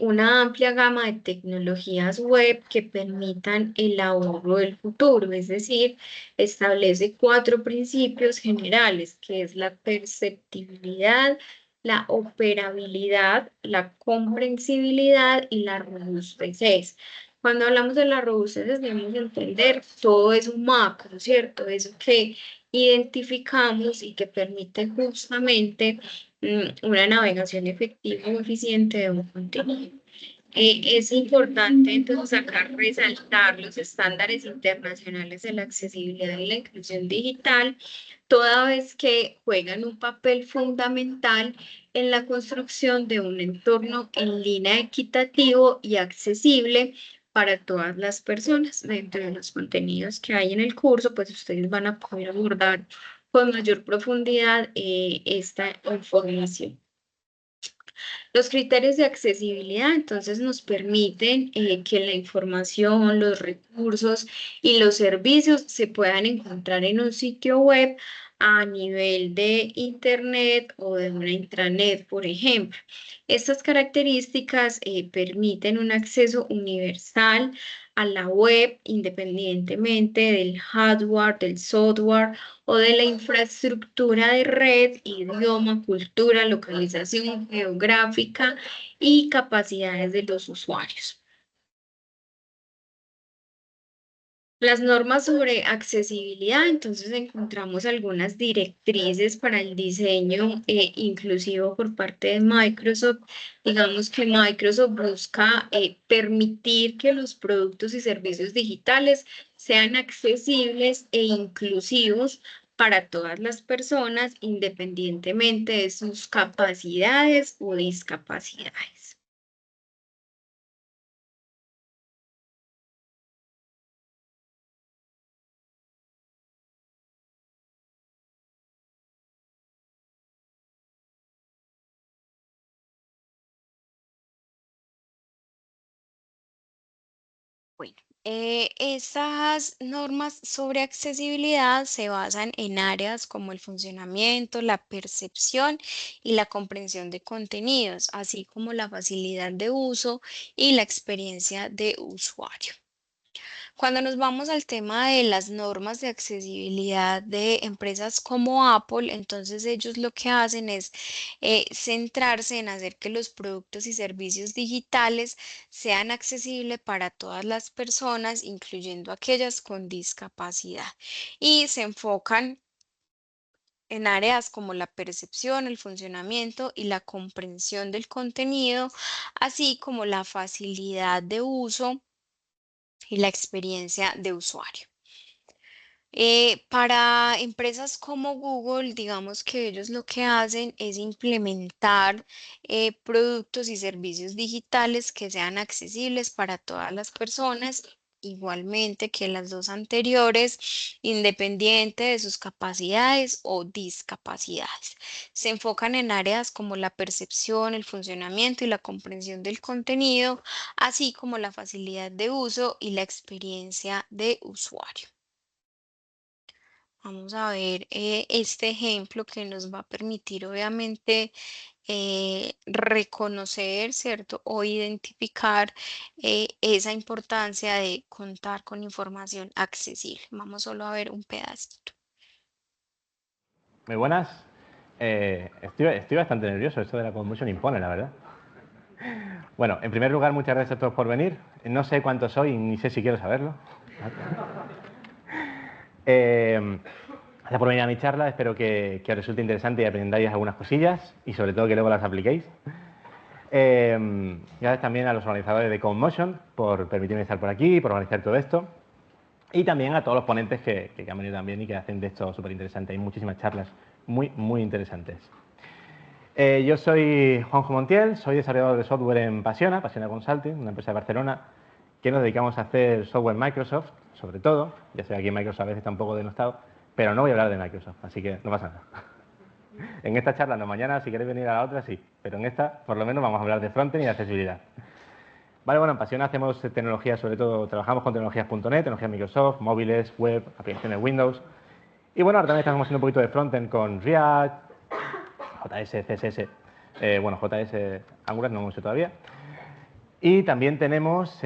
[SPEAKER 1] una amplia gama de tecnologías web que permitan el ahorro del futuro, es decir, establece cuatro principios generales, que es la perceptibilidad, la operabilidad, la comprensibilidad y la robustez. Cuando hablamos de la robustez, debemos entender todo es un macro, ¿cierto? Eso que identificamos y que permite justamente una navegación efectiva y eficiente de un contenido. Es importante entonces acá resaltar los estándares internacionales de la accesibilidad y la inclusión digital, toda vez que juegan un papel fundamental en la construcción de un entorno en línea equitativo y accesible para todas las personas. Dentro de los contenidos que hay en el curso, pues ustedes van a poder abordar con mayor profundidad esta información. Los criterios de accesibilidad entonces nos permiten que la información, los recursos y los servicios se puedan encontrar en un sitio web a nivel de Internet o de una intranet, por ejemplo. Estas características permiten un acceso universal a la web independientemente del hardware, del software o de la infraestructura de red, idioma, cultura, localización geográfica y capacidades de los usuarios. Las normas sobre accesibilidad, entonces encontramos algunas directrices para el diseño inclusivo por parte de Microsoft. Digamos que Microsoft busca permitir que los productos y servicios digitales sean accesibles e inclusivos para todas las personas, independientemente de sus capacidades o discapacidades. Bueno, esas normas sobre accesibilidad se basan en áreas como el funcionamiento, la percepción y la comprensión de contenidos, así como la facilidad de uso y la experiencia de usuario. Cuando nos vamos al tema de las normas de accesibilidad de empresas como Apple, entonces ellos lo que hacen es centrarse en hacer que los productos y servicios digitales sean accesibles para todas las personas, incluyendo aquellas con discapacidad. Y se enfocan en áreas como la percepción, el funcionamiento y la comprensión del contenido, así como la facilidad de uso y la experiencia de usuario. Para empresas como Google, digamos que ellos lo que hacen es implementar productos y servicios digitales que sean accesibles para todas las personas, igualmente que las dos anteriores, independiente de sus capacidades o discapacidades. Se enfocan en áreas como la percepción, el funcionamiento y la comprensión del contenido, así como la facilidad de uso y la experiencia de usuario. Vamos a ver este ejemplo que nos va a permitir, obviamente, reconocer, ¿cierto? O identificar esa importancia de contar con información accesible. Vamos solo a ver un pedacito.
[SPEAKER 3] Muy buenas. Estoy bastante nervioso, esto de la Conmotion impone, la verdad. Bueno, en primer lugar, muchas gracias a todos por venir. No sé cuántos soy, ni sé si quiero saberlo. Gracias por venir a mi charla, espero que os resulte interesante y aprendáis algunas cosillas y sobre todo que luego las apliquéis. Gracias también a los organizadores de Conmotion por permitirme estar por aquí, por organizar todo esto. Y también a todos los ponentes que han venido también y que hacen de esto súper interesante. Hay muchísimas charlas muy interesantes. Yo soy Juanjo Montiel, soy desarrollador de software en Pasiona Consulting, una empresa de Barcelona, que nos dedicamos a hacer software Microsoft, sobre todo. Ya sé que aquí Microsoft a veces está un poco denostado, pero no voy a hablar de Microsoft, así que no pasa nada. En esta charla, no, mañana, si queréis venir a la otra, sí, pero en esta, por lo menos, vamos a hablar de frontend y de accesibilidad. Vale, bueno, en Pasiona hacemos tecnologías, sobre todo, trabajamos con tecnologías.net, tecnologías Microsoft, móviles, web, aplicaciones Windows. Y bueno, ahora también estamos haciendo un poquito de frontend con React, JS, CSS, bueno, JS Angular no hemos hecho todavía. Y también tenemos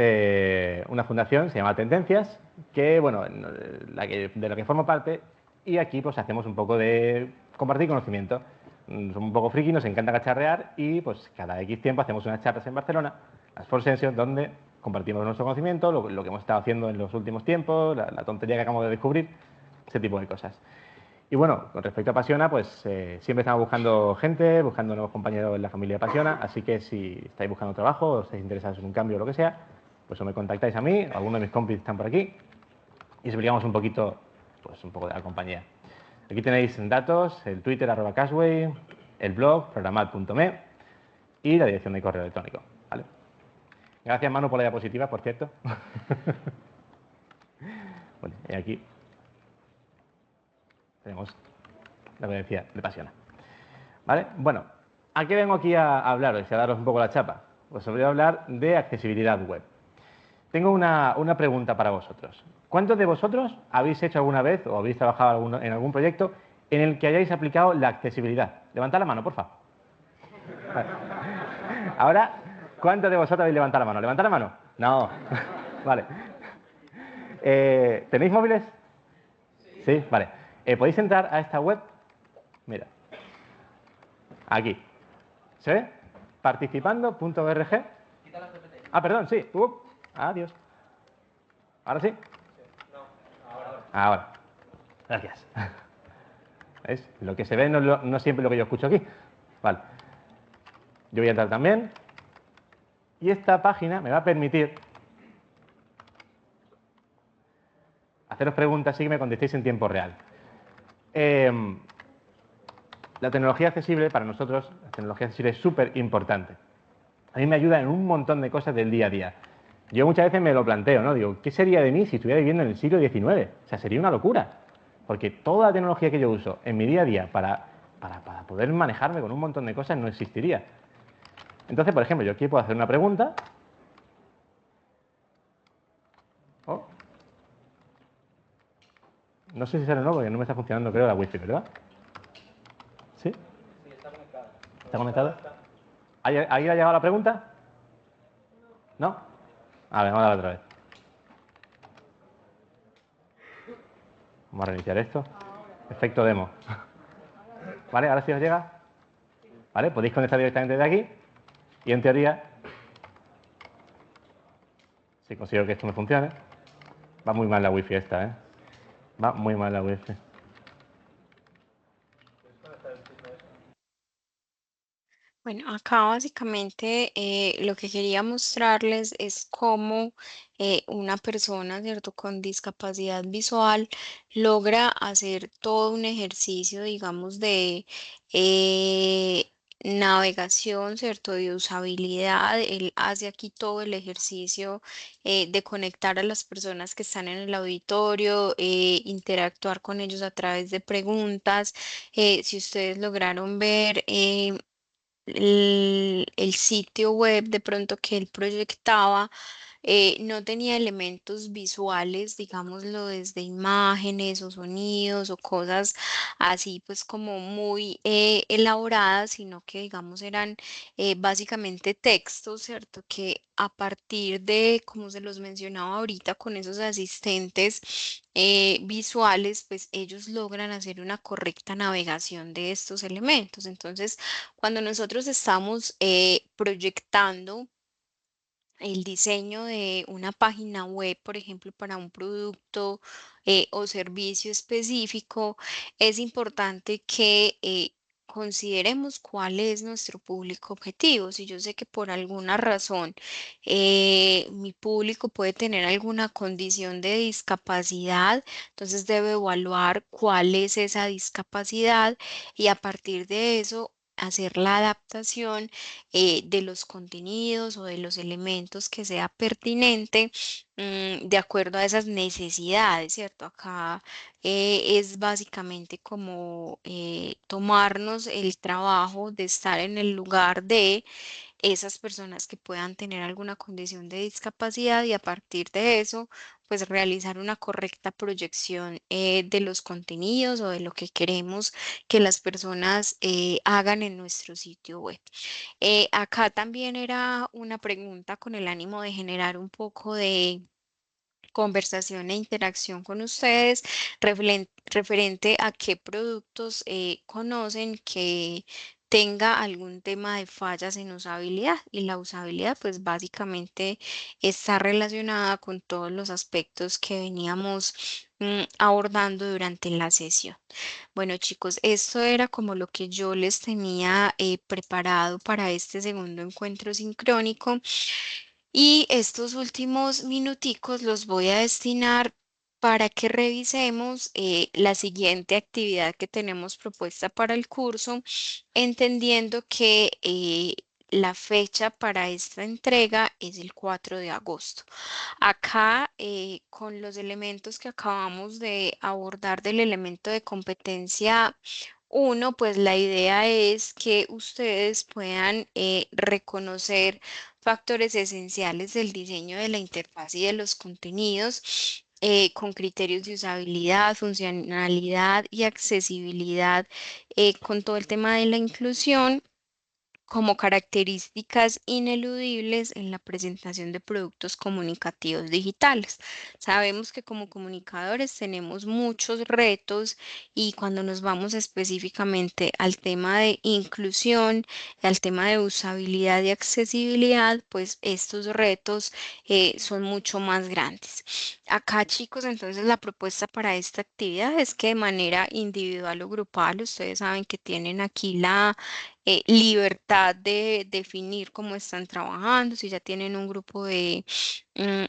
[SPEAKER 3] una fundación, se llama Tendencias, que, bueno, de la que formo parte, y aquí pues hacemos un poco de compartir conocimiento. Somos un poco friki, nos encanta cacharrear y pues cada X tiempo hacemos unas charlas en Barcelona, las Four Sessions, donde compartimos nuestro conocimiento, lo que hemos estado haciendo en los últimos tiempos, la tontería que acabamos de descubrir, ese tipo de cosas. Y bueno, con respecto a Pasiona, pues siempre estamos buscando gente, buscando nuevos compañeros en la familia de Pasiona, así que si estáis buscando trabajo o estáis interesados en un cambio o lo que sea, pues o me contactáis a mí, o alguno de mis compis están por aquí, y os explicamos un poquito, pues un poco de la compañía. Aquí tenéis datos, el Twitter @Cashway, el blog programad.me y la dirección de correo electrónico, ¿vale? Gracias, Manu, por la diapositiva, por cierto. Bueno, y aquí tenemos la que decía de Pasiona. ¿Vale? Bueno, ¿a qué vengo aquí a hablaros y a daros un poco la chapa? Pues os voy a hablar de accesibilidad web. Tengo una pregunta para vosotros. ¿Cuántos de vosotros habéis hecho alguna vez o habéis trabajado en algún proyecto en el que hayáis aplicado la accesibilidad? Levantad la mano, por favor. Vale. Ahora, ¿cuántos de vosotros habéis levantado la mano? ¿Levantad la mano? No. Vale. ¿Tenéis móviles? Sí, vale. ¿Podéis entrar a esta web? Mira. Aquí. ¿Se ve? Participando.org. Ah, perdón, sí. Adiós. ¿Ahora sí? Ahora. Gracias. ¿Ves? Lo que se ve no es siempre lo que yo escucho aquí. Vale. Yo voy a entrar también. Y esta página me va a permitir haceros preguntas y que me contestéis en tiempo real. La tecnología accesible para nosotros, la tecnología accesible es súper importante. A mí me ayuda en un montón de cosas del día a día. Yo muchas veces me lo planteo, ¿no? Digo, ¿qué sería de mí si estuviera viviendo en el siglo XIX? O sea, sería una locura. Porque toda la tecnología que yo uso en mi día a día para poder manejarme con un montón de cosas no existiría. Entonces, por ejemplo, yo aquí puedo hacer una pregunta. Oh. No sé si sale o no, porque no me está funcionando, creo, la wifi, ¿verdad? ¿Sí? Sí, está conectado. ¿Está conectado? ¿Alguien ha llegado la pregunta? ¿No? A ver, vamos a dar otra vez. Vamos a reiniciar esto. Efecto demo. ¿Vale? Ahora sí os llega. ¿Vale? Podéis conectar directamente de aquí. Y en teoría, si consigo que esto me funcione, va muy mal la wifi esta, ¿eh? Va muy mal la wifi.
[SPEAKER 1] Bueno, acá básicamente lo que quería mostrarles es cómo una persona, ¿cierto?, con discapacidad visual logra hacer todo un ejercicio, digamos, de navegación, ¿cierto?, de usabilidad. Él hace aquí todo el ejercicio de conectar a las personas que están en el auditorio, interactuar con ellos a través de preguntas. Si ustedes lograron ver el sitio web de pronto que él proyectaba, no tenía elementos visuales, digámoslo, desde imágenes o sonidos o cosas así, pues como muy elaboradas, sino que, digamos, eran básicamente textos, ¿cierto? Que a partir de, como se los mencionaba ahorita, con esos asistentes visuales, pues ellos logran hacer una correcta navegación de estos elementos. Entonces, cuando nosotros estamos proyectando el diseño de una página web, por ejemplo, para un producto o servicio específico, es importante que consideremos cuál es nuestro público objetivo. Si yo sé que por alguna razón mi público puede tener alguna condición de discapacidad, entonces debo evaluar cuál es esa discapacidad y a partir de eso hacer la adaptación de los contenidos o de los elementos que sea pertinente de acuerdo a esas necesidades, ¿cierto? Acá es básicamente como tomarnos el trabajo de estar en el lugar de esas personas que puedan tener alguna condición de discapacidad y a partir de eso, pues realizar una correcta proyección de los contenidos o de lo que queremos que las personas hagan en nuestro sitio web. Acá también era una pregunta con el ánimo de generar un poco de conversación e interacción con ustedes referente a qué productos conocen que tenga algún tema de fallas en usabilidad. Y la usabilidad, pues básicamente está relacionada con todos los aspectos que veníamos abordando durante la sesión. Bueno, chicos, esto era como lo que yo les tenía preparado para este segundo encuentro sincrónico. Y estos últimos minuticos los voy a destinar para que revisemos la siguiente actividad que tenemos propuesta para el curso, entendiendo que la fecha para esta entrega es el 4 de agosto. Acá, con los elementos que acabamos de abordar del elemento de competencia uno, pues la idea es que ustedes puedan reconocer factores esenciales del diseño de la interfaz y de los contenidos con criterios de usabilidad, funcionalidad y accesibilidad con todo el tema de la inclusión como características ineludibles en la presentación de productos comunicativos digitales. Sabemos que como comunicadores tenemos muchos retos y cuando nos vamos específicamente al tema de inclusión, al tema de usabilidad y accesibilidad, pues estos retos son mucho más grandes. Acá, chicos, entonces la propuesta para esta actividad es que de manera individual o grupal, ustedes saben que tienen aquí la libertad de definir cómo están trabajando, si ya tienen un grupo de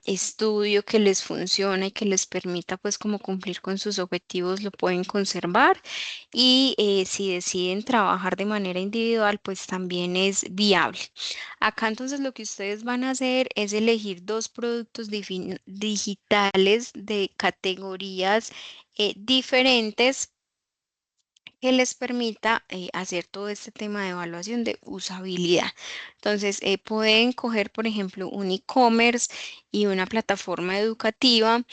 [SPEAKER 1] estudio que les funciona y que les permita pues como cumplir con sus objetivos, lo pueden conservar y si deciden trabajar de manera individual, pues también es viable. Acá entonces lo que ustedes van a hacer es elegir dos productos digitales de categorías diferentes que les permita hacer todo este tema de evaluación de usabilidad. Entonces, pueden coger, por ejemplo, un e-commerce y una plataforma educativa.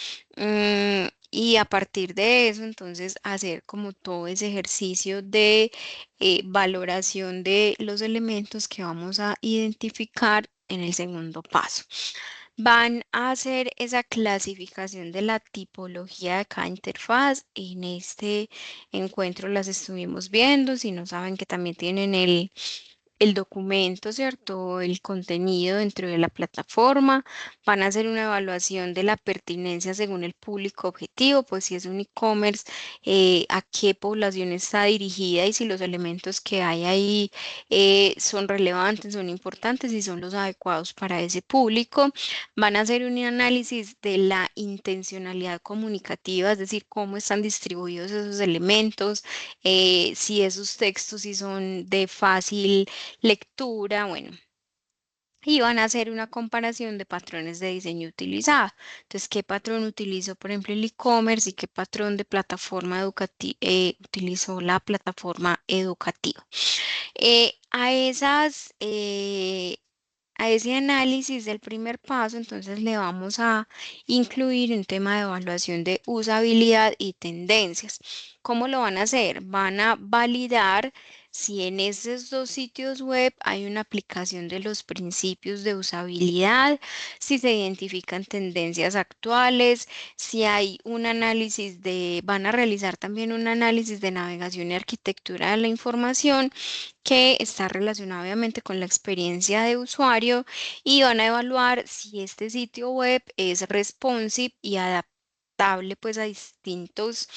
[SPEAKER 1] Y a partir de eso, entonces, hacer como todo ese ejercicio de valoración de los elementos que vamos a identificar en el segundo paso. Van a hacer esa clasificación de la tipología de cada interfaz. En este encuentro las estuvimos viendo. Si no saben que también tienen el documento, ¿cierto? El contenido dentro de la plataforma. Van a hacer una evaluación de la pertinencia según el público objetivo, pues si es un e-commerce, a qué población está dirigida y si los elementos que hay ahí son relevantes, son importantes y son los adecuados para ese público. Van a hacer un análisis de la intencionalidad comunicativa, es decir, cómo están distribuidos esos elementos, si esos textos si son de fácil lectura, bueno, y van a hacer una comparación de patrones de diseño utilizado. Entonces, ¿qué patrón utilizó, por ejemplo, el e-commerce y qué patrón de plataforma educativa utilizó la plataforma educativa? A a ese análisis del primer paso, entonces le vamos a incluir un tema de evaluación de usabilidad y tendencias. ¿Cómo lo van a hacer? Van a validar si en esos dos sitios web hay una aplicación de los principios de usabilidad, si se identifican tendencias actuales, si hay un análisis van a realizar también un análisis de navegación y arquitectura de la información que está relacionado obviamente con la experiencia de usuario y van a evaluar si este sitio web es responsive y adaptable pues a distintos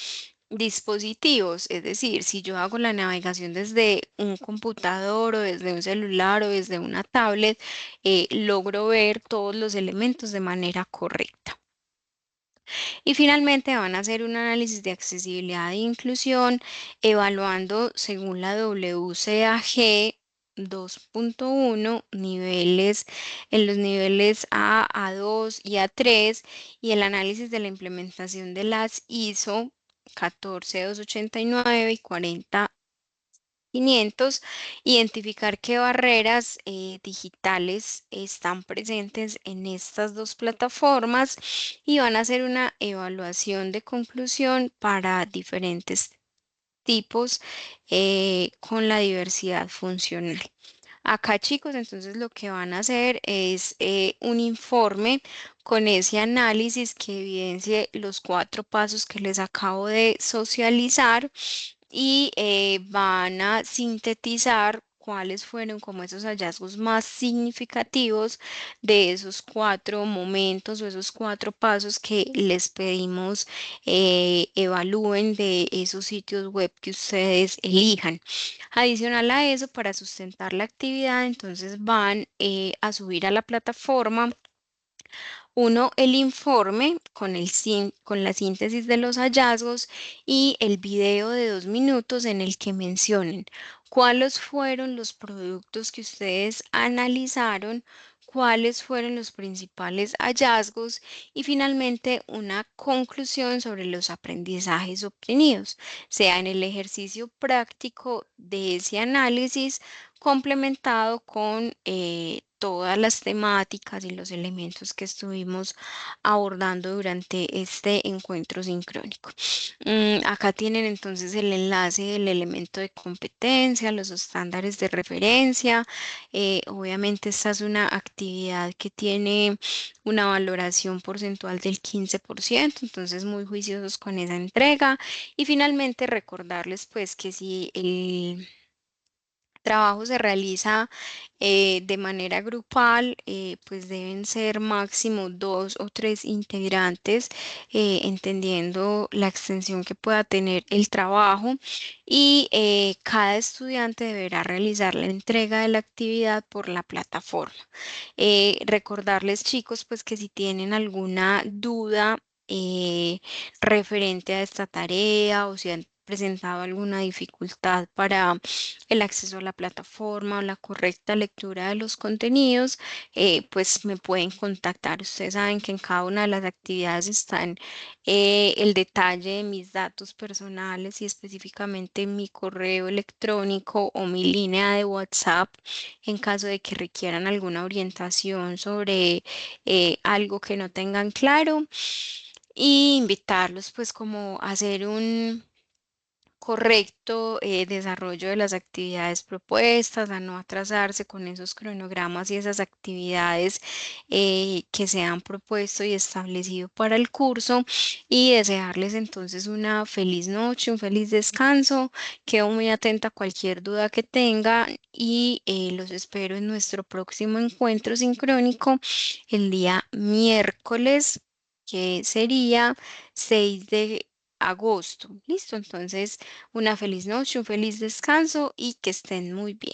[SPEAKER 1] dispositivos, es decir, si yo hago la navegación desde un computador o desde un celular o desde una tablet, logro ver todos los elementos de manera correcta. Y finalmente van a hacer un análisis de accesibilidad e inclusión evaluando según la WCAG 2.1 niveles en los niveles A, A2 y A3 y el análisis de la implementación de las ISO 14289 y 40500, identificar qué barreras digitales están presentes en estas dos plataformas y van a hacer una evaluación de conclusión para diferentes tipos con la diversidad funcional. Acá, chicos, entonces lo que van a hacer es un informe con ese análisis que evidencie los 4 pasos que les acabo de socializar y van a sintetizar cuáles fueron como esos hallazgos más significativos de esos 4 momentos o esos 4 pasos que les pedimos evalúen de esos sitios web que ustedes elijan. Adicional a eso, para sustentar la actividad, entonces van a subir a la plataforma uno, el informe con la síntesis de los hallazgos y el video de 2 minutos en el que mencionen cuáles fueron los productos que ustedes analizaron, cuáles fueron los principales hallazgos y finalmente una conclusión sobre los aprendizajes obtenidos, sea en el ejercicio práctico de ese análisis complementado con todas las temáticas y los elementos que estuvimos abordando durante este encuentro sincrónico. Acá tienen entonces el enlace del elemento de competencia, los estándares de referencia. Obviamente esta es una actividad que tiene una valoración porcentual del 15%, entonces muy juiciosos con esa entrega. Y finalmente recordarles pues que si el trabajo se realiza de manera grupal, pues deben ser máximo 2 o 3 integrantes, entendiendo la extensión que pueda tener el trabajo y cada estudiante deberá realizar la entrega de la actividad por la plataforma. Recordarles, chicos, pues que si tienen alguna duda referente a esta tarea o si han presentado alguna dificultad para el acceso a la plataforma o la correcta lectura de los contenidos, pues me pueden contactar. Ustedes saben que en cada una de las actividades están el detalle de mis datos personales y específicamente mi correo electrónico o mi línea de WhatsApp en caso de que requieran alguna orientación sobre algo que no tengan claro y invitarlos pues como a hacer un correcto desarrollo de las actividades propuestas, a no atrasarse con esos cronogramas y esas actividades que se han propuesto y establecido para el curso y desearles entonces una feliz noche, un feliz descanso. Quedo muy atenta a cualquier duda que tengan y los espero en nuestro próximo encuentro sincrónico el día miércoles, que sería 6 de agosto. Listo, entonces una feliz noche, un feliz descanso y que estén muy bien.